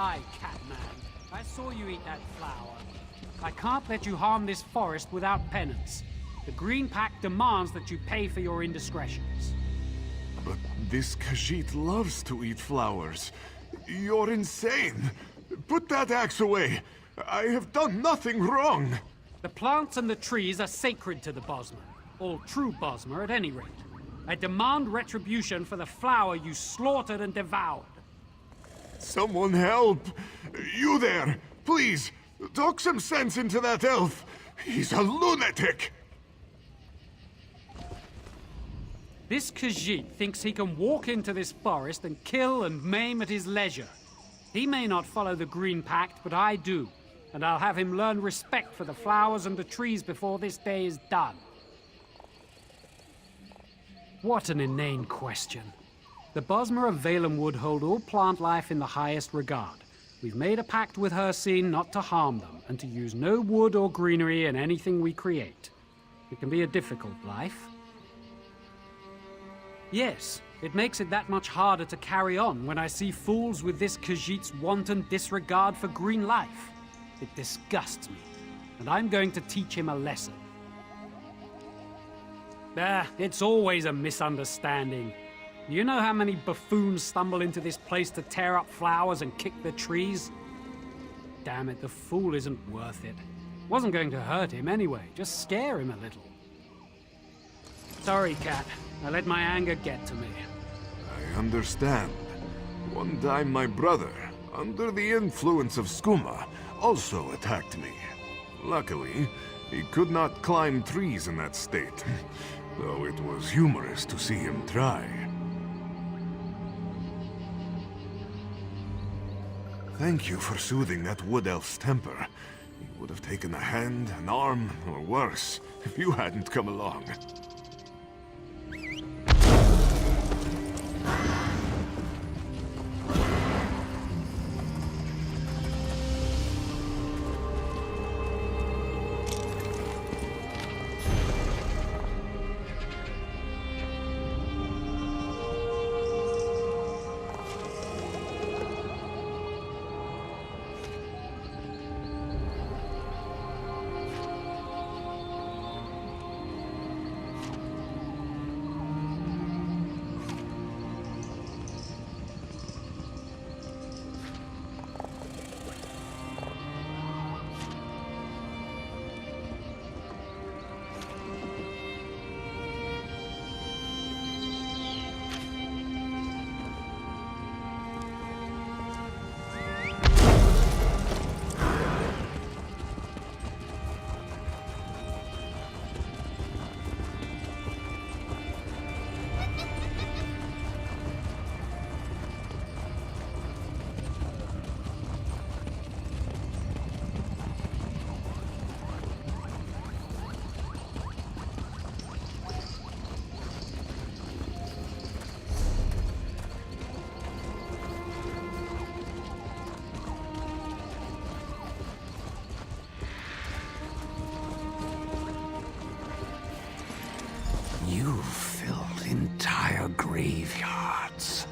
lie, Catman. I saw you eat that flower. I can't let you harm this forest without penance. The Green Pact demands that you pay for your indiscretions. But this Khajiit loves to eat flowers. You're insane. Put that axe away. I have done nothing wrong. The plants and the trees are sacred to the Bosmer. All true Bosmer, at any rate. I demand retribution for the flower you slaughtered and devoured. Someone help! You there! Please, talk some sense into that elf! He's a lunatic! This Khajiit thinks he can walk into this forest and kill and maim at his leisure. He may not follow the Green Pact, but I do. And I'll have him learn respect for the flowers and the trees before this day is done. What an inane question. The Bosmer of Valenwood hold all plant life in the highest regard. We've made a pact with Hircine not to harm them, and to use no wood or greenery in anything we create. It can be a difficult life. Yes, it makes it that much harder to carry on when I see fools with this Khajiit's wanton disregard for green life. It disgusts me, and I'm going to teach him a lesson. It's always a misunderstanding. You know how many buffoons stumble into this place to tear up flowers and kick the trees? Damn it, the fool isn't worth it. Wasn't going to hurt him anyway, just scare him a little. Sorry, Cat. I let my anger get to me. I understand. One time my brother, under the influence of skooma, also attacked me. Luckily, he could not climb trees in that state, though it was humorous to see him try. Thank you for soothing that wood elf's temper. He would have taken a hand, an arm, or worse, if you hadn't come along. You've filled entire graveyards.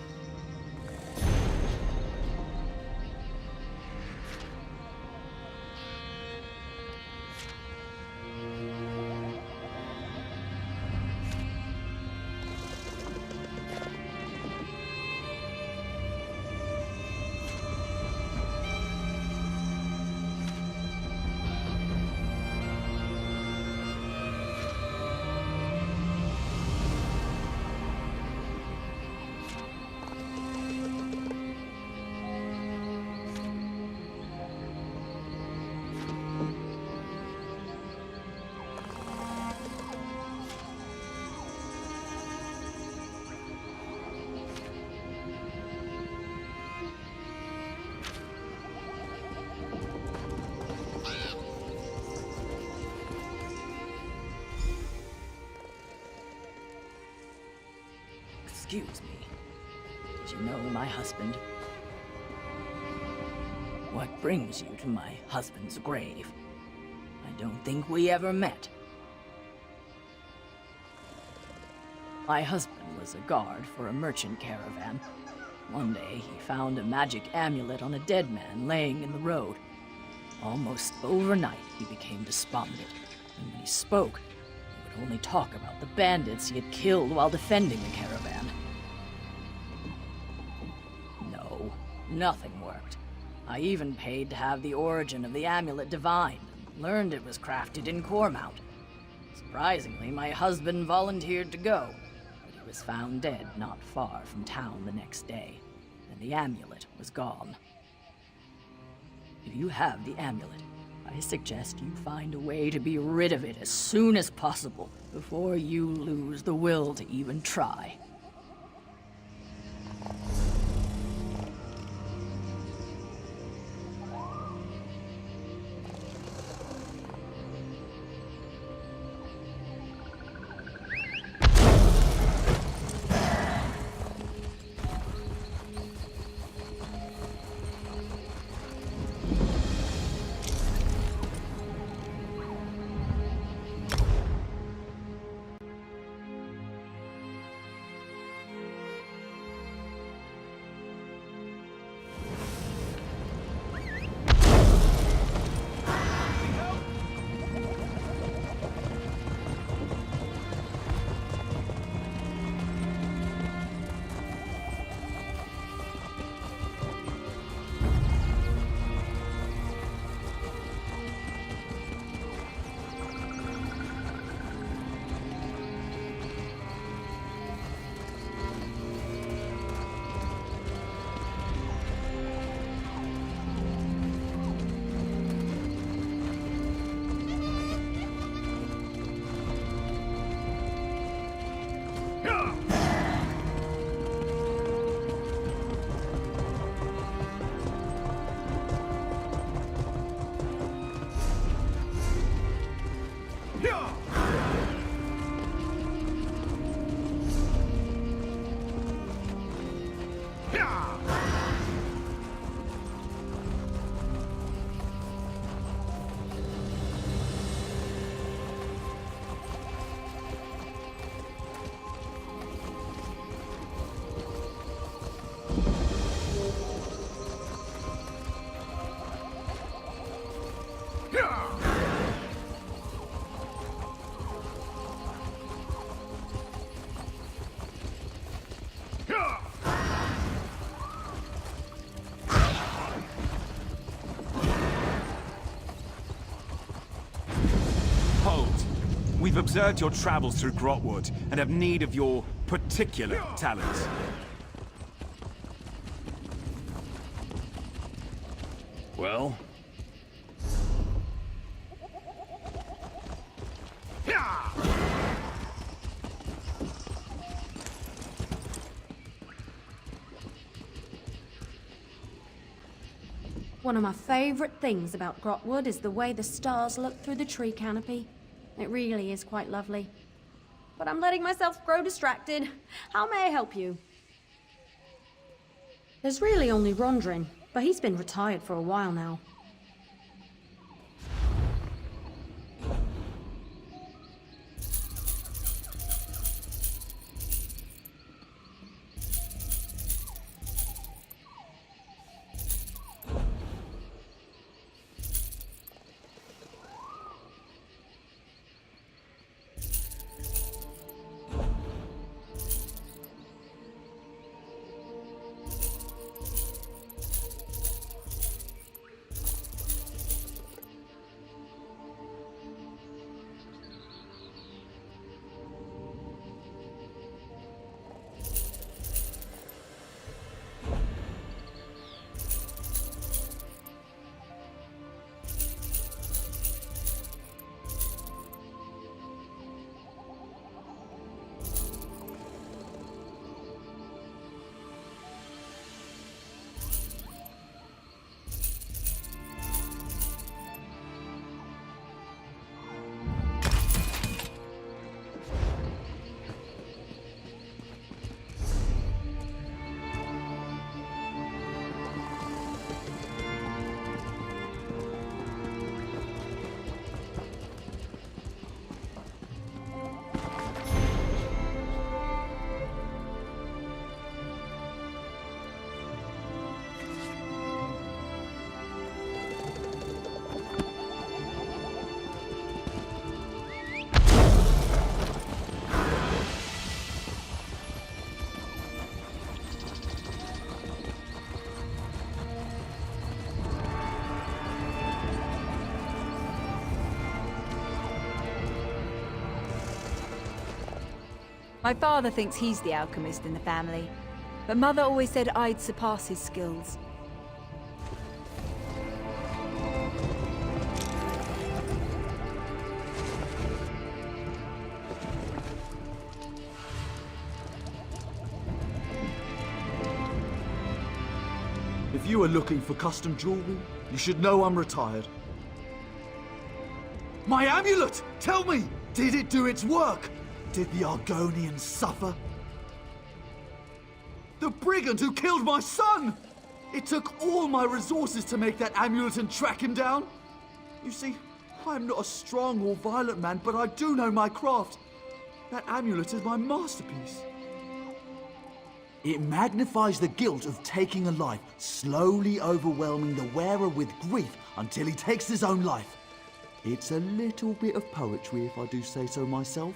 Excuse me. Did you know my husband? What brings you to my husband's grave? I don't think we ever met. My husband was a guard for a merchant caravan. One day, he found a magic amulet on a dead man laying in the road. Almost overnight, he became despondent, and when he spoke, he would only talk about the bandits he had killed while defending the caravan. No, nothing worked. I even paid to have the origin of the amulet divined, and learned it was crafted in Cormount. Surprisingly, my husband volunteered to go, but he was found dead not far from town the next day, and the amulet was gone. If you have the amulet, I suggest you find a way to be rid of it as soon as possible, before you lose the will to even try. We've observed your travels through Grotwood and have need of your particular talents. Well? One of my favorite things about Grotwood is the way the stars look through the tree canopy. It really is quite lovely. But I'm letting myself grow distracted. How may I help you? There's really only Rondrin, but he's been retired for a while now. My father thinks he's the alchemist in the family, but Mother always said I'd surpass his skills. If you are looking for custom jewelry, you should know I'm retired. My amulet! Tell me! Did it do its work? Did the Argonians suffer? The brigand who killed my son! It took all my resources to make that amulet and track him down. You see, I'm not a strong or violent man, but I do know my craft. That amulet is my masterpiece. It magnifies the guilt of taking a life, slowly overwhelming the wearer with grief until he takes his own life. It's a little bit of poetry, if I do say so myself.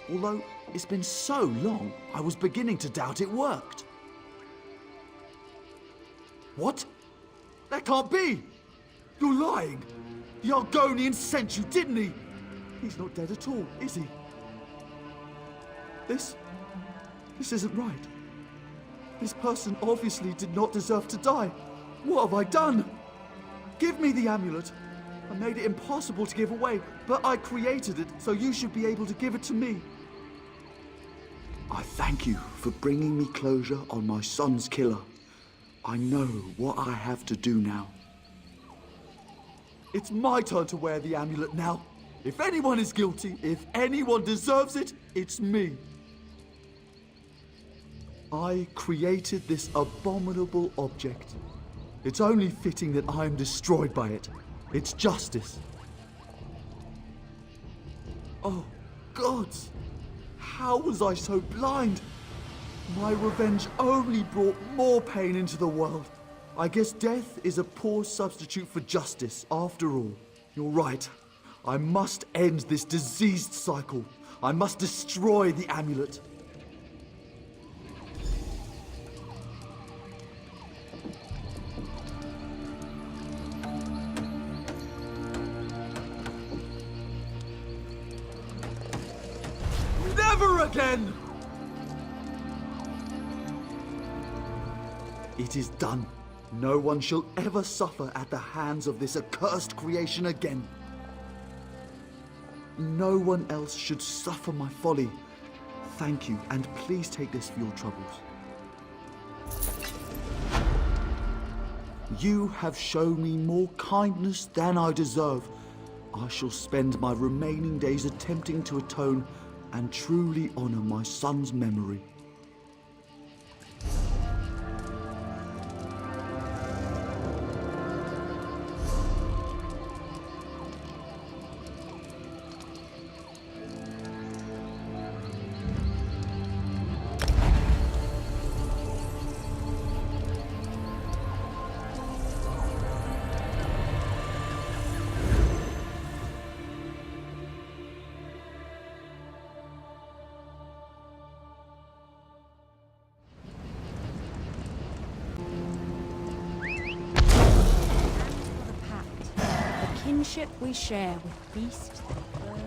Although it's been so long, I was beginning to doubt it worked. What? That can't be! You're lying! The Argonian sent you, didn't he? He's not dead at all, is he? This isn't right. This person obviously did not deserve to die. What have I done? Give me the amulet. I made it impossible to give away, but I created it, so you should be able to give it to me. I thank you for bringing me closure on my son's killer. I know what I have to do now. It's my turn to wear the amulet now. If anyone is guilty, if anyone deserves it, it's me. I created this abominable object. It's only fitting that I am destroyed by it. It's justice. Oh, gods! How was I so blind? My revenge only brought more pain into the world. I guess death is a poor substitute for justice, after all. You're right. I must end this diseased cycle. I must destroy the amulet. Never again! It is done. No one shall ever suffer at the hands of this accursed creation again. No one else should suffer my folly. Thank you, and please take this for your troubles. You have shown me more kindness than I deserve. I shall spend my remaining days attempting to atone and truly honor my son's memory. Kinship we share with beast and bird.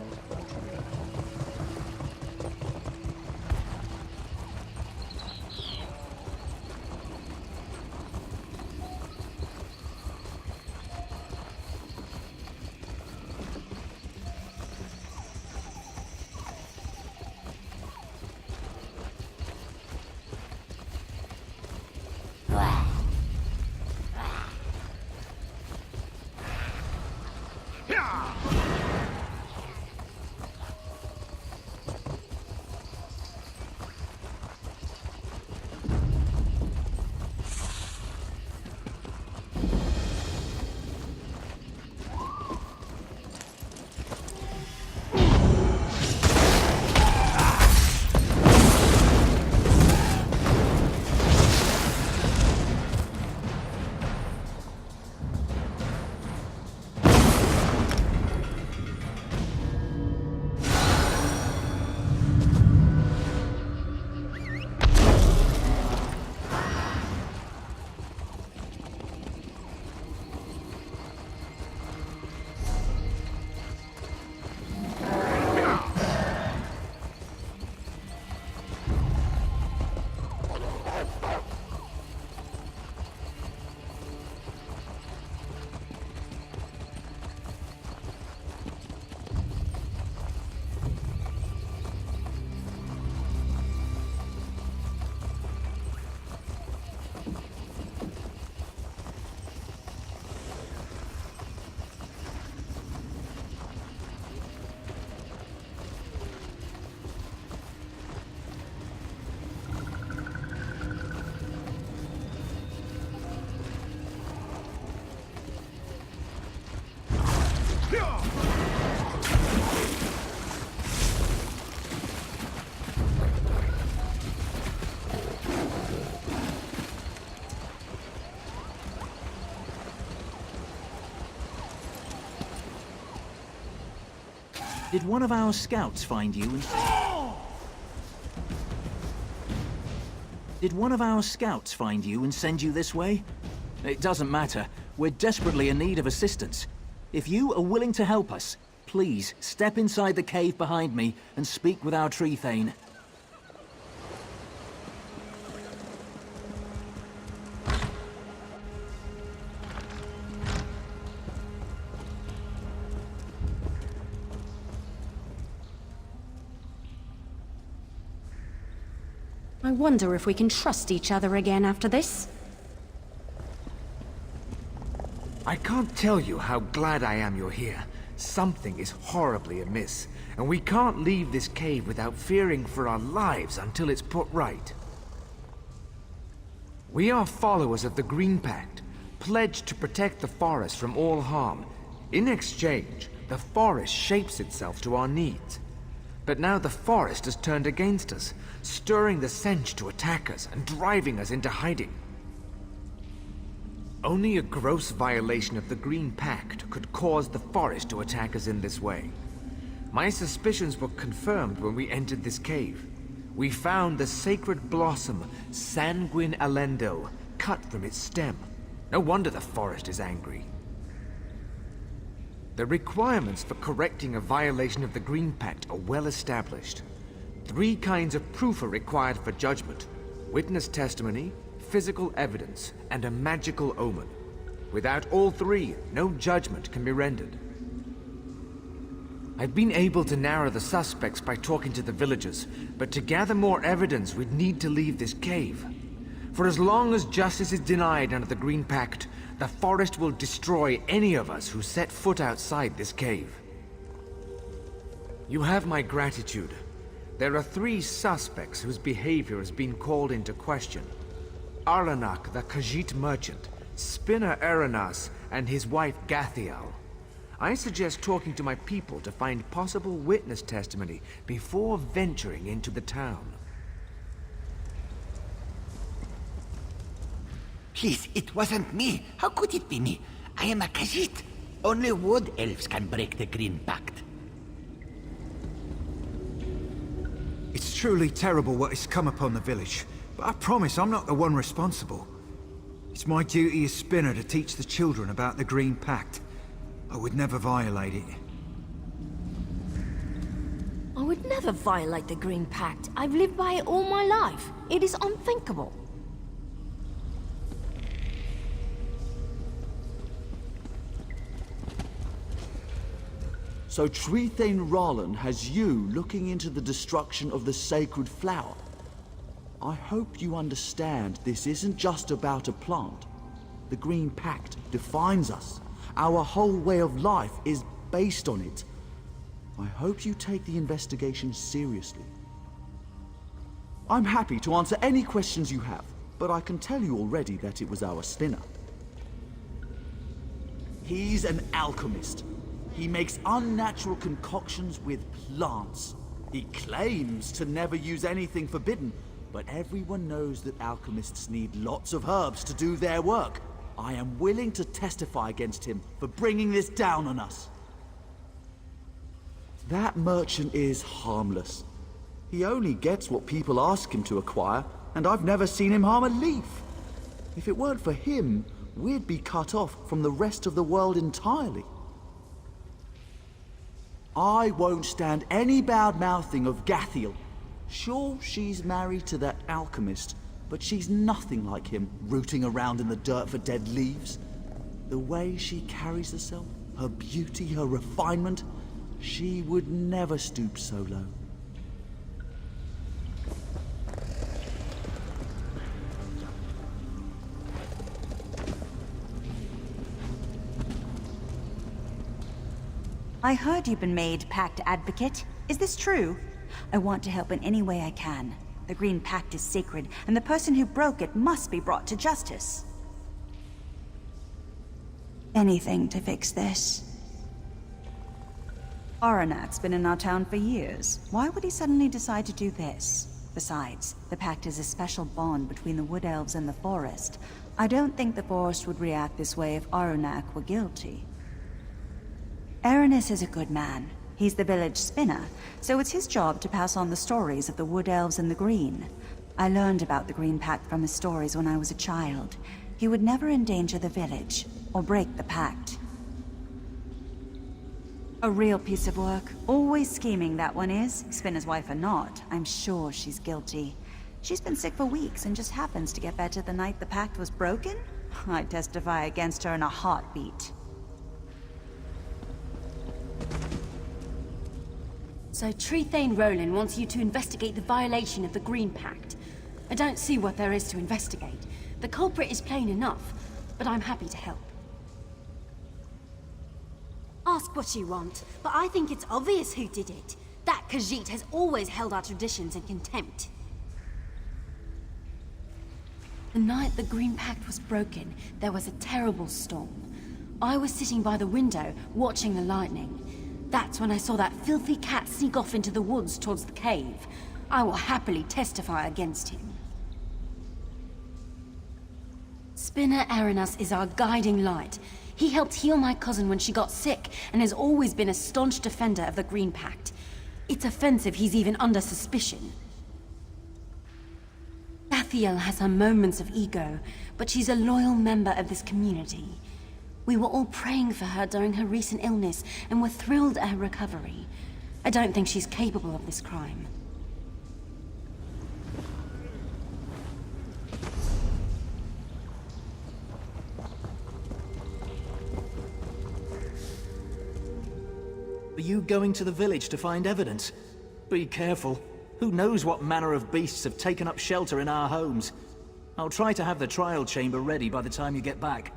Did one of our scouts find you and... Did one of our scouts find you and send you this way? It doesn't matter. We're desperately in need of assistance. If you are willing to help us, please step inside the cave behind me and speak with our tree thane. I wonder if we can trust each other again after this. I can't tell you how glad I am you're here. Something is horribly amiss, and we can't leave this cave without fearing for our lives until it's put right. We are followers of the Green Pact, pledged to protect the forest from all harm. In exchange, the forest shapes itself to our needs. But now the forest has turned against us, stirring the Sench to attack us and driving us into hiding. Only a gross violation of the Green Pact could cause the forest to attack us in this way. My suspicions were confirmed when we entered this cave. We found the sacred blossom, Sanguine Alendo, cut from its stem. No wonder the forest is angry. The requirements for correcting a violation of the Green Pact are well established. 3 kinds of proof are required for judgment: witness testimony, physical evidence, and a magical omen. Without all 3, no judgment can be rendered. I've been able to narrow the suspects by talking to the villagers, but to gather more evidence, we'd need to leave this cave. For as long as justice is denied under the Green Pact, the forest will destroy any of us who set foot outside this cave. You have my gratitude. There are 3 suspects whose behavior has been called into question. Arlanak, the Khajiit merchant, Spinner Eranas, and his wife Gathiel. I suggest talking to my people to find possible witness testimony before venturing into the town. Please, it wasn't me. How could it be me? I am a Khajiit. Only wood elves can break the Green Pact. It's truly terrible what has come upon the village, but I promise I'm not the one responsible. It's my duty as Spinner to teach the children about the Green Pact. I would never violate it. I would never violate the Green Pact. I've lived by it all my life. It is unthinkable. So Tree Thane Rallan has you looking into the destruction of the sacred flower. I hope you understand this isn't just about a plant. The Green Pact defines us. Our whole way of life is based on it. I hope you take the investigation seriously. I'm happy to answer any questions you have, but I can tell you already that it was our Spinner. He's an alchemist. He makes unnatural concoctions with plants. He claims to never use anything forbidden, but everyone knows that alchemists need lots of herbs to do their work. I am willing to testify against him for bringing this down on us. That merchant is harmless. He only gets what people ask him to acquire, and I've never seen him harm a leaf. If it weren't for him, we'd be cut off from the rest of the world entirely. I won't stand any bad-mouthing of Gathiel. Sure, she's married to that alchemist, but she's nothing like him, rooting around in the dirt for dead leaves. The way she carries herself, her beauty, her refinement, she would never stoop so low. I heard you've been made Pact Advocate. Is this true? I want to help in any way I can. The Green Pact is sacred, and the person who broke it must be brought to justice. Anything to fix this. Aronak's been in our town for years. Why would he suddenly decide to do this? Besides, the Pact is a special bond between the Wood Elves and the Forest. I don't think the Forest would react this way if Aronak were guilty. Aranis is a good man. He's the village spinner, so it's his job to pass on the stories of the Wood Elves and the Green. I learned about the Green Pact from his stories when I was a child. He would never endanger the village, or break the Pact. A real piece of work. Always scheming, that one is. Spinner's wife or not, I'm sure she's guilty. She's been sick for weeks and just happens to get better the night the Pact was broken? I'd testify against her in a heartbeat. So Trethane Roland wants you to investigate the violation of the Green Pact. I don't see what there is to investigate. The culprit is plain enough, but I'm happy to help. Ask what you want, but I think it's obvious who did it. That Khajiit has always held our traditions in contempt. The night the Green Pact was broken, there was a terrible storm. I was sitting by the window, watching the lightning. That's when I saw that filthy cat sneak off into the woods towards the cave. I will happily testify against him. Spinner Aranas is our guiding light. He helped heal my cousin when she got sick, and has always been a staunch defender of the Green Pact. It's offensive he's even under suspicion. Gathiel has her moments of ego, but she's a loyal member of this community. We were all praying for her during her recent illness, and were thrilled at her recovery. I don't think she's capable of this crime. Are you going to the village to find evidence? Be careful. Who knows what manner of beasts have taken up shelter in our homes? I'll try to have the trial chamber ready by the time you get back.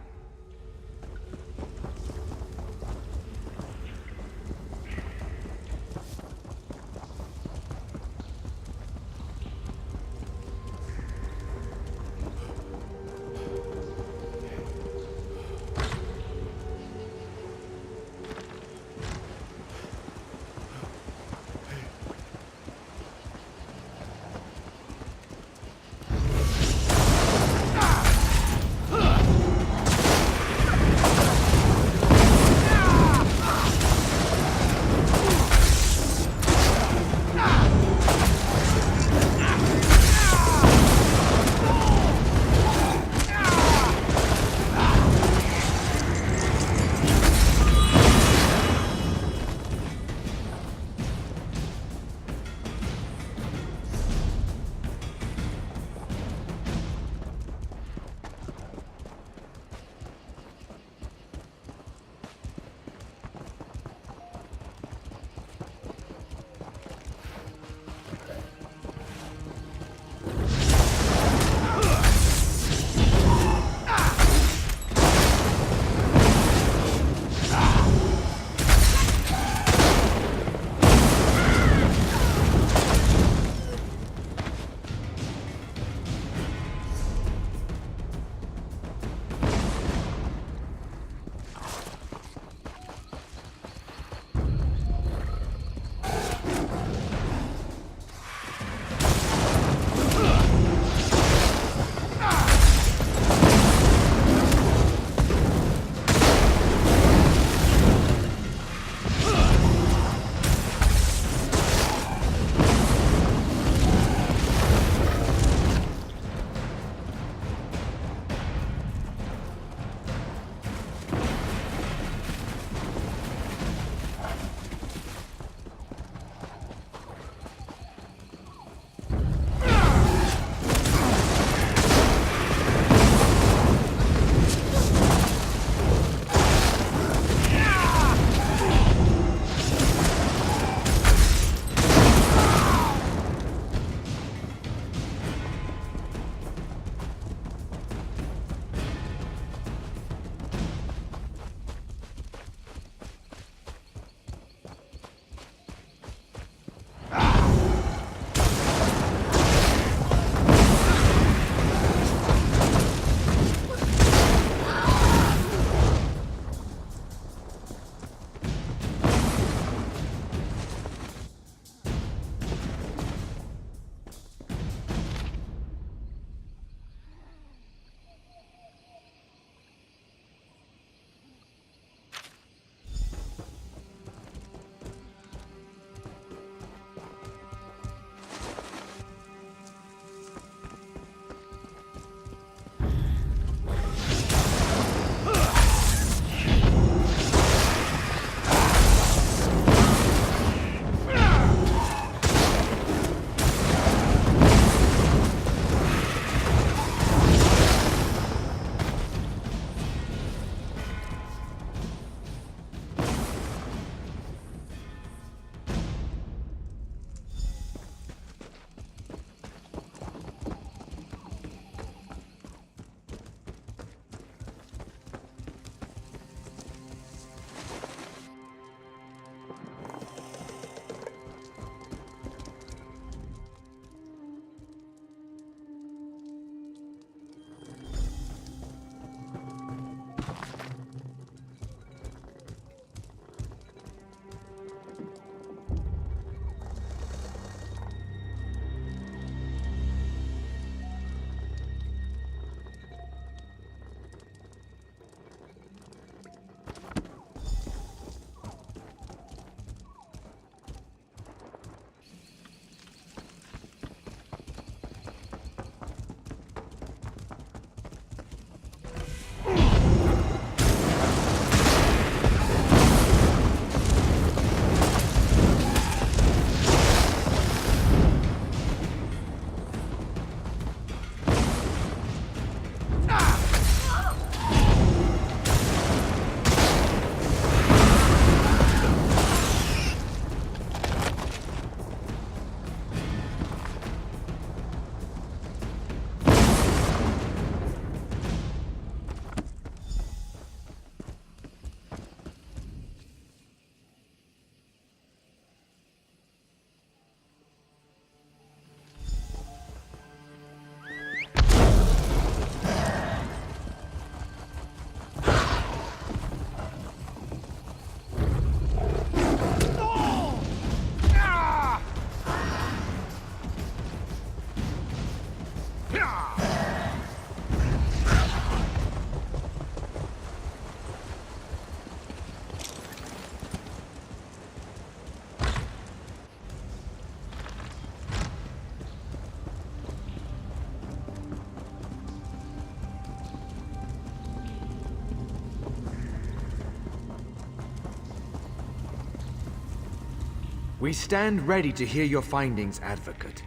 We stand ready to hear your findings, Advocate.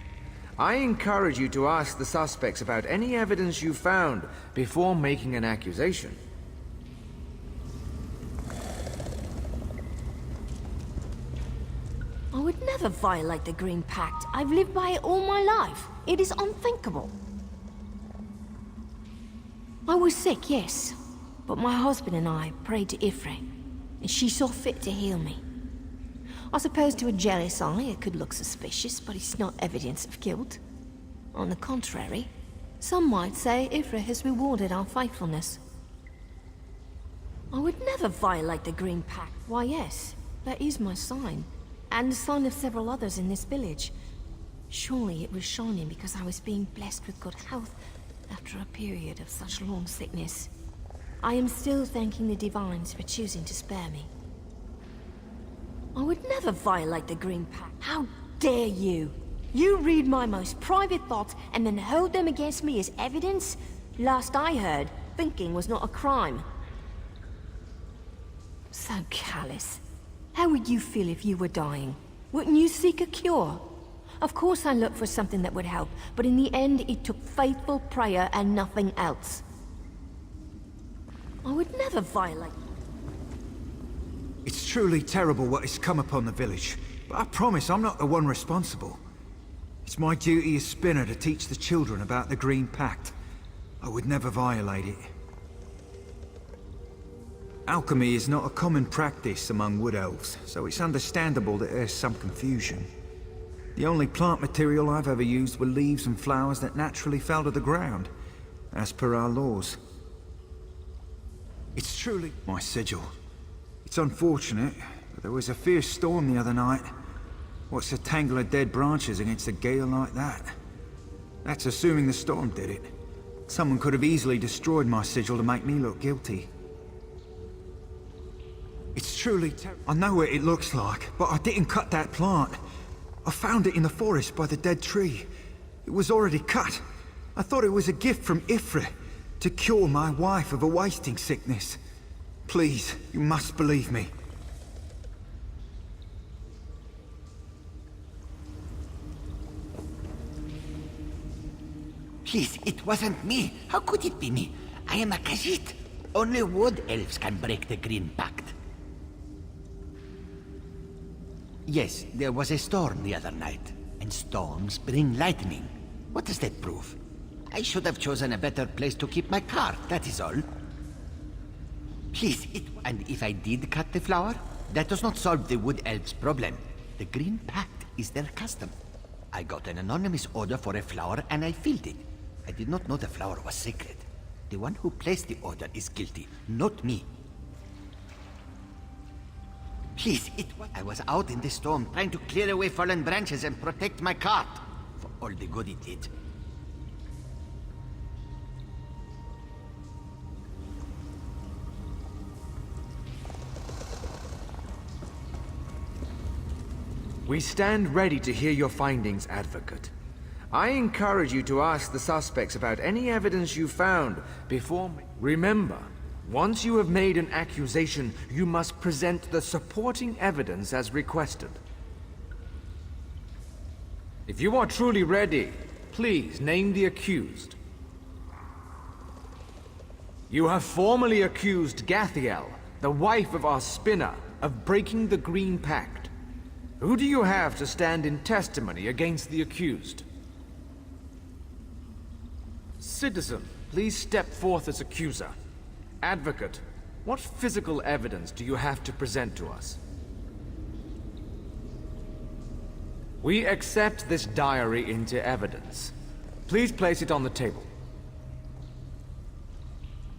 I encourage you to ask the suspects about any evidence you found before making an accusation. I would never violate the Green Pact. I've lived by it all my life. It is unthinkable. I was sick, yes, but my husband and I prayed to Ifrit, and she saw fit to heal me. I suppose to a jealous eye it could look suspicious, but it's not evidence of guilt. On the contrary, some might say Ifrit has rewarded our faithfulness. I would never violate the Green Pact. Why yes, that is my sign, and the sign of several others in this village. Surely it was shining because I was being blessed with good health after a period of such long sickness. I am still thanking the Divines for choosing to spare me. I would never violate the Green Pact. How dare you? You read my most private thoughts and then hold them against me as evidence? Last I heard, thinking was not a crime. So callous. How would you feel if you were dying? Wouldn't you seek a cure? Of course I looked for something that would help, but in the end it took faithful prayer and nothing else. I would never violate. It's truly terrible what has come upon the village, but I promise I'm not the one responsible. It's my duty as Spinner to teach the children about the Green Pact. I would never violate it. Alchemy is not a common practice among wood elves, so it's understandable that there's some confusion. The only plant material I've ever used were leaves and flowers that naturally fell to the ground, as per our laws. It's truly my sigil. It's unfortunate, but there was a fierce storm the other night. What's a tangle of dead branches against a gale like that? That's assuming the storm did it. Someone could have easily destroyed my sigil to make me look guilty. It's truly I know what it looks like, but I didn't cut that plant. I found it in the forest by the dead tree. It was already cut. I thought it was a gift from Ifrit to cure my wife of a wasting sickness. Please, you must believe me. Please, it wasn't me. How could it be me? I am a Khajiit. Only wood elves can break the Green Pact. Yes, there was a storm the other night, and storms bring lightning. What does that prove? I should have chosen a better place to keep my cart, that is all. Please, and if I did cut the flower, that does not solve the wood elves' problem. The Green Pact is their custom. I got an anonymous order for a flower and I filled it. I did not know the flower was sacred. The one who placed the order is guilty, not me. Please, I was out in the storm trying to clear away fallen branches and protect my cart. For all the good it did. We stand ready to hear your findings, Advocate. I encourage you to ask the suspects about any evidence you found before... Remember, once you have made an accusation, you must present the supporting evidence as requested. If you are truly ready, please name the accused. You have formally accused Gathiel, the wife of our spinner, of breaking the Green Pact. Who do you have to stand in testimony against the accused? Citizen, please step forth as accuser. Advocate, what physical evidence do you have to present to us? We accept this diary into evidence. Please place it on the table.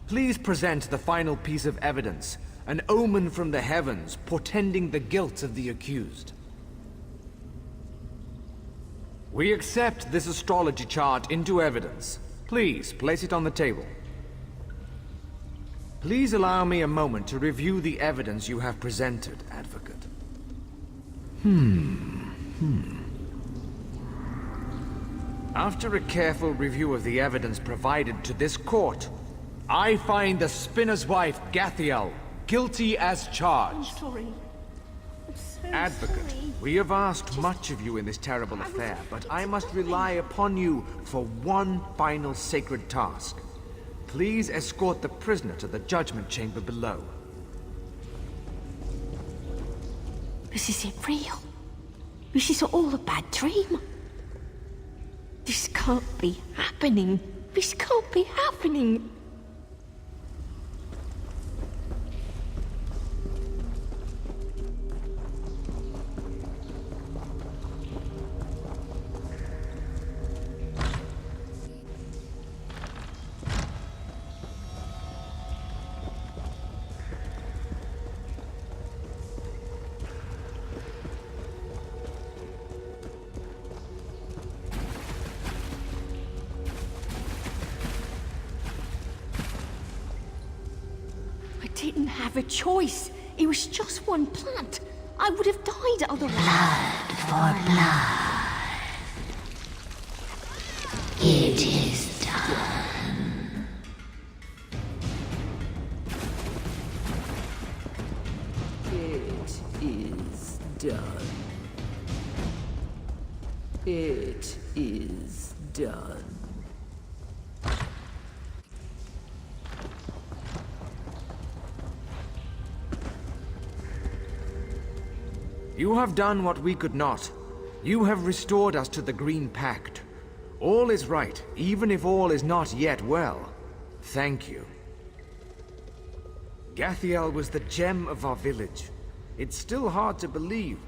Please present the final piece of evidence, an omen from the heavens portending the guilt of the accused. We accept this astrology chart into evidence. Please place it on the table. Please allow me a moment to review the evidence you have presented, Advocate. After a careful review of the evidence provided to this court, I find the spinner's wife, Gathiel, guilty as charged. I'm sorry. I'm so Advocate, we have asked much of you in this terrible affair, but I must rely upon you for one final sacred task. Please escort the prisoner to the judgment chamber below. Is it real? Is this all a bad dream? This can't be happening. This can't be happening. I didn't have a choice. It was just one plant. I would have died otherwise. Blood for blood. It is done. It is done. It is done. You have done what we could not. You have restored us to the Green Pact. All is right, even if all is not yet well. Thank you. Gathiel was the gem of our village. It's still hard to believe,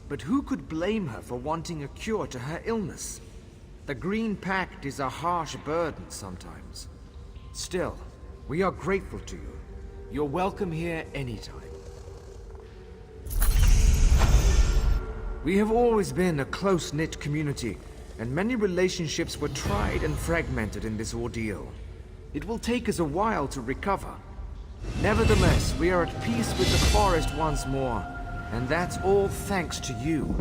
but who could blame her for wanting a cure to her illness? The Green Pact is a harsh burden sometimes. Still, we are grateful to you. You're welcome here anytime. We have always been a close-knit community, and many relationships were tried and fragmented in this ordeal. It will take us a while to recover. Nevertheless, we are at peace with the forest once more, and that's all thanks to you.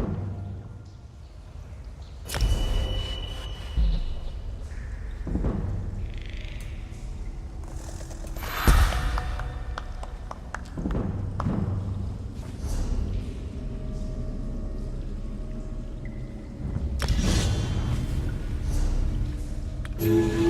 Mm-hmm.